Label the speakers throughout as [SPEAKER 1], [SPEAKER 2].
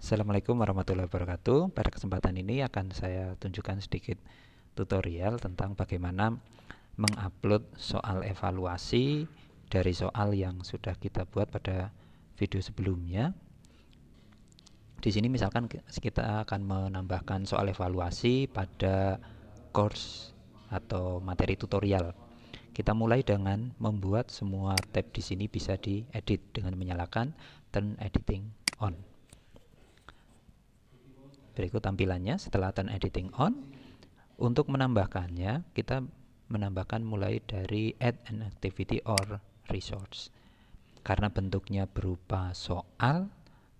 [SPEAKER 1] Assalamualaikum warahmatullahi wabarakatuh. Pada kesempatan ini akan saya tunjukkan sedikit tutorial tentang bagaimana mengupload soal evaluasi dari soal yang sudah kita buat pada video sebelumnya. Di sini misalkan kita akan menambahkan soal evaluasi pada course atau materi tutorial. Kita mulai dengan membuat semua tab di sini bisa diedit dengan menyalakan turn editing on. Berikut tampilannya setelah turn editing on. Untuk menambahkannya, kita menambahkan mulai dari add an activity or resource. Karena bentuknya berupa soal,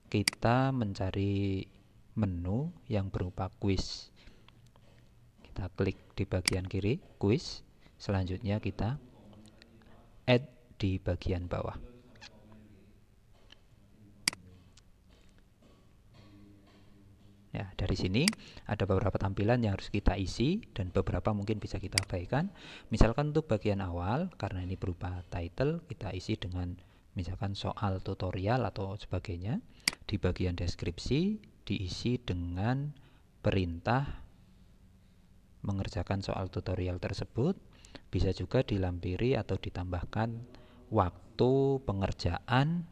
[SPEAKER 1] kita mencari menu yang berupa quiz. Kita klik di bagian kiri, quiz. Selanjutnya kita add di bagian bawah. Ya, dari sini ada beberapa tampilan yang harus kita isi dan beberapa mungkin bisa kita abaikan. Misalkan untuk bagian awal, karena ini berupa title, kita isi dengan misalkan soal tutorial atau sebagainya. Di bagian deskripsi diisi dengan perintah mengerjakan soal tutorial tersebut. Bisa juga dilampiri atau ditambahkan waktu pengerjaan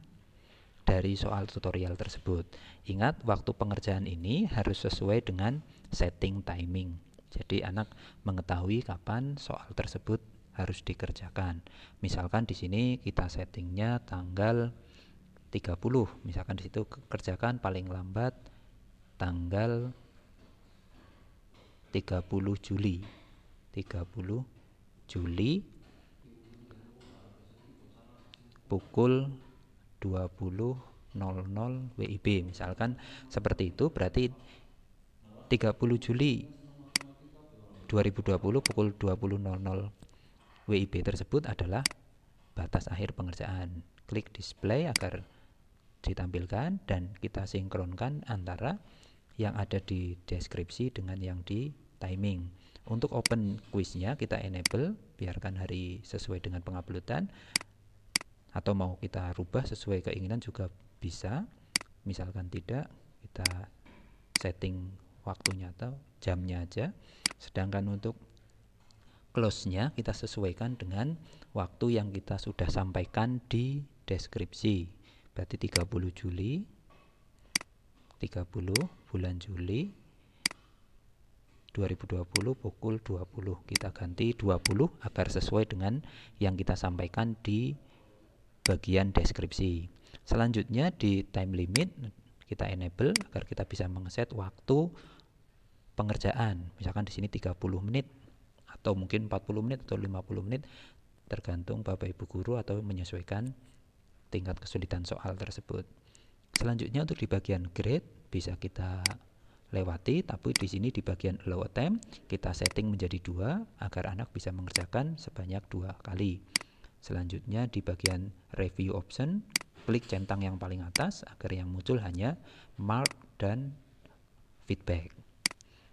[SPEAKER 1] dari soal tutorial tersebut. Ingat, waktu pengerjaan ini harus sesuai dengan setting timing. Jadi anak mengetahui kapan soal tersebut harus dikerjakan. Misalkan di sini kita settingnya tanggal 30. Misalkan di situ kerjakan paling lambat tanggal 30 Juli. 30 Juli pukul 20.00 WIB. Misalkan seperti itu, berarti 30 Juli 2020 pukul 20.00 WIB tersebut adalah batas akhir pengerjaan. Klik display agar ditampilkan dan kita sinkronkan antara yang ada di deskripsi dengan yang di timing. Untuk open quiznya kita enable, biarkan hari sesuai dengan penguploadan, atau mau kita rubah sesuai keinginan juga bisa. Misalkan tidak, kita setting waktunya atau jamnya aja. Sedangkan untuk close-nya kita sesuaikan dengan waktu yang kita sudah sampaikan di deskripsi. Berarti 30 Juli, 30 bulan Juli 2020 pukul 20. Kita ganti 20 agar sesuai dengan yang kita sampaikan di bagian deskripsi. Selanjutnya di time limit kita enable agar kita bisa mengeset waktu pengerjaan. Misalkan di sini 30 menit atau mungkin 40 menit atau 50 menit, tergantung Bapak Ibu guru atau menyesuaikan tingkat kesulitan soal tersebut. Selanjutnya untuk di bagian grade bisa kita lewati, tapi di sini di bagian allow attempt kita setting menjadi 2 agar anak bisa mengerjakan sebanyak 2 kali. Selanjutnya di bagian review option, klik centang yang paling atas agar yang muncul hanya mark dan feedback.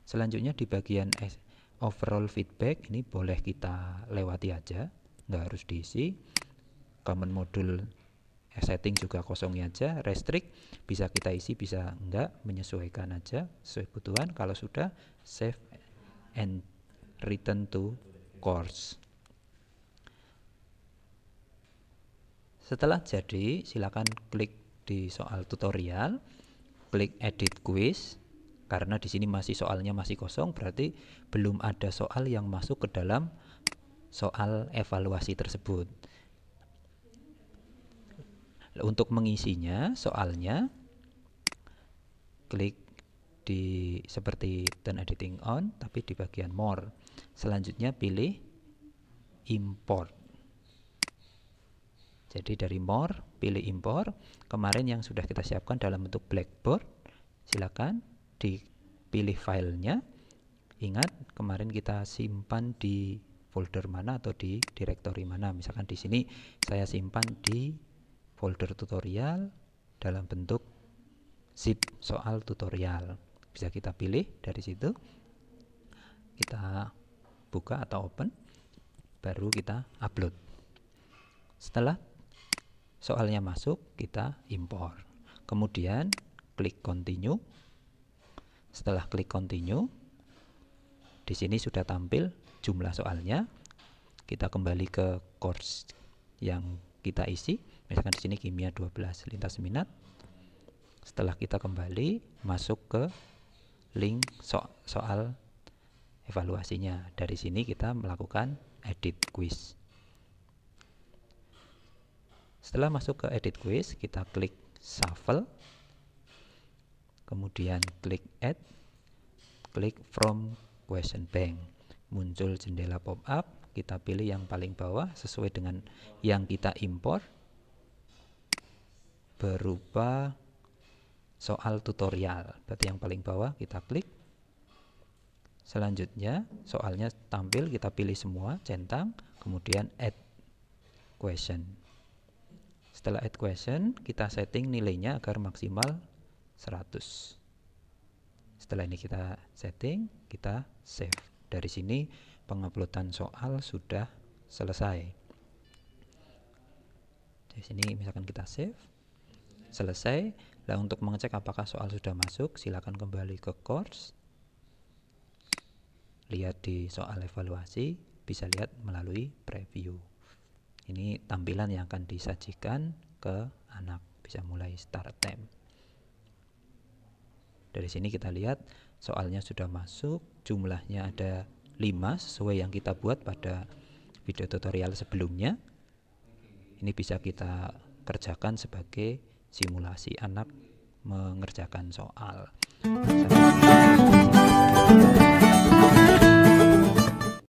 [SPEAKER 1] Selanjutnya di bagian overall feedback ini boleh kita lewati aja, nggak harus diisi. Common module setting juga kosongnya aja. Restrict bisa kita isi, bisa enggak, menyesuaikan aja sesuai kebutuhan. Kalau sudah, save and return to course. Setelah jadi, silakan klik di soal tutorial, klik edit quiz. Karena di sini masih soalnya masih kosong, berarti belum ada soal yang masuk ke dalam soal evaluasi tersebut. Untuk mengisinya soalnya, klik di seperti turn editing on, tapi di bagian more. Selanjutnya pilih import. Jadi dari more, pilih import. Kemarin yang sudah kita siapkan dalam bentuk Blackboard, silakan dipilih filenya. Ingat, kemarin kita simpan di folder mana atau di directory mana. Misalkan di sini saya simpan di folder tutorial dalam bentuk zip soal tutorial. Bisa kita pilih dari situ. Kita buka atau open, baru kita upload. Setelah soalnya masuk, kita import. Kemudian klik continue. Setelah klik continue, di sini sudah tampil jumlah soalnya. Kita kembali ke course yang kita isi. Misalkan di sini kimia 12 lintas minat. Setelah kita kembali masuk ke link soal evaluasinya. Dari sini kita melakukan edit quiz. Setelah masuk ke edit quiz, kita klik shuffle, kemudian klik add, klik from question bank. Muncul jendela pop-up, kita pilih yang paling bawah sesuai dengan yang kita impor berupa soal tutorial. Berarti yang paling bawah kita klik. Selanjutnya soalnya tampil, kita pilih semua, centang, kemudian add question. Setelah add question, kita setting nilainya agar maksimal 100. Setelah ini kita setting, kita save. Dari sini penguploadan soal sudah selesai. Di sini misalkan kita save, selesai. Nah, untuk mengecek apakah soal sudah masuk, silakan kembali ke course. Lihat di soal evaluasi, bisa lihat melalui preview. Ini tampilan yang akan disajikan ke anak, bisa mulai start time. Dari sini kita lihat soalnya sudah masuk, jumlahnya ada 5 sesuai yang kita buat pada video tutorial sebelumnya. Ini bisa kita kerjakan sebagai simulasi anak mengerjakan soal.